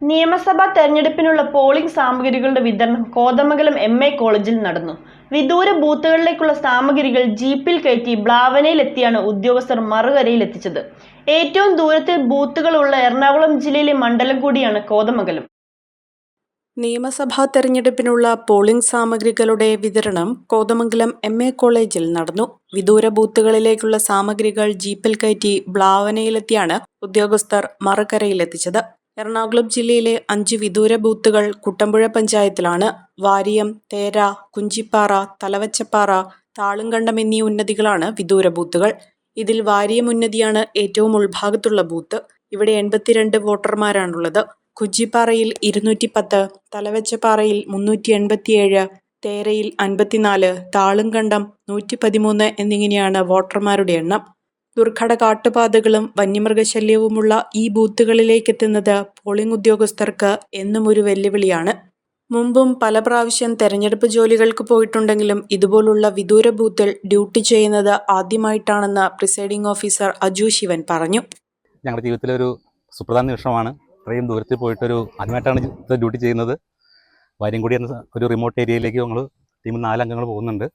നിയമസഭാ തെരഞ്ഞെടുപ്പിനുള്ള പോളിംഗ് സാമഗ്രികളുടെ വിതരണം കോതമംഗലം എം.എ. കോളേജിൽ നടന്നു. വിദൂര ബൂത്തുകളിലേക്കുള്ള സാമഗ്രികൾ ജീപ്പിൽ കയറ്റി ബ്ലാവനയിലെത്തിയാണ് ഉദ്യോഗസ്ഥർ മറുകരയിലെത്തിച്ചത്. ഏറ്റവും ദൂരത്തിൽ ബൂത്തുകളുള്ള എറണാകുളം ജില്ലയിലെ മണ്ഡലം കൂടിയാണ് കോതമംഗലം. നിയമസഭാ തെരഞ്ഞെടുപ്പിനുള്ള പോളിംഗ് സാമഗ്രികളുടെ വിതരണം കോതമംഗലം എം.എ. കോളേജിൽ നടന്നു. വിദൂര ബൂത്തുകളിലേക്കുള്ള സാമഗ്രികൾ ജീപ്പിൽ കയറ്റി ബ്ലാവനയിലെത്തിയാണ് ഉദ്യോഗസ്ഥർ മറുകരയിലെത്തിച്ചത്. എറണാകുളം ജില്ലയിലെ 5 വിദൂര ബൂത്തുകൾ കുട്ടമ്പുഴ പഞ്ചായത്തിലാണ്. വാരിയം, തേര, കുഞ്ചിപ്പാറ, തലവച്ചപ്പാറ, താളുംകണ്ടം എന്നീ ഉന്നതികളാണ് വിദൂര ബൂത്തുകൾ. ഇതിൽ വാരിയം ഉന്നതിയാണ് ഏറ്റവും ഉൾഭാഗത്തുള്ള ബൂത്ത്. ഇവിടെ 82 വോട്ടർമാരാണുള്ളത്. കുഞ്ചിപ്പാറയിൽ 210, തലവച്ചപ്പാറയിൽ 387, തേരയിൽ 54, താളുംകണ്ടം 113 എന്നിങ്ങനെയാണ് വോട്ടർമാരുടെ എണ്ണം. ദുർഘട കാട്ടുപാതകളും വന്യമൃഗശല്യവുമുള്ള ഈ ബൂത്തുകളിലേക്കെത്തുന്നത് പോളിംഗ് ഉദ്യോഗസ്ഥർക്ക് എന്നും ഒരു വെല്ലുവിളിയാണ്. മുമ്പും പല പ്രാവശ്യം തെരഞ്ഞെടുപ്പ് ജോലികൾക്ക് പോയിട്ടുണ്ടെങ്കിലും ഇതുപോലുള്ള വിദൂര ബൂത്തിൽ ഡ്യൂട്ടി ചെയ്യുന്നത് ആദ്യമായിട്ടാണെന്ന് പ്രിസൈഡിംഗ് ഓഫീസർ അജു ശിവൻ പറഞ്ഞു. ഞങ്ങളുടെ ജീവിതത്തിലൊരു സുപ്രധാന നിമിഷമാണ്. ഇത്രയും ദൂരത്തിൽ പോയിട്ടൊരു ആദ്യമായിട്ടാണ് ഡ്യൂട്ടി ചെയ്യുന്നത്. വാര്യംകുടി എന്ന ഒരു റിമോട്ട് ഏരിയയിലേക്ക് ഞങ്ങൾ ടീമിൽ 4 അംഗങ്ങൾ പോകുന്നുണ്ട്.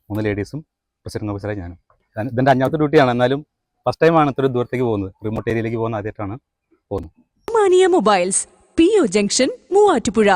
3 ലേഡീസും പ്രസിഡന്റ് ഓഫീസറായി ഞാനും. ഇതിൻ്റെ 5ാമത്തെ ഡ്യൂട്ടിയാണ്. എന്നാലും ഫസ്റ്റ് ടൈമാണ് ഇത്രയും ദൂരത്തേക്ക് പോകുന്നത്. റിമോട്ട് ഏരിയയിലേക്ക് പോകുന്നത് ആദ്യമായിട്ടാണ് പോകുന്നത്. മാനിയ മൊബൈൽസ്, PO ജംഗ്ഷൻ, മൂവാറ്റുപുഴ.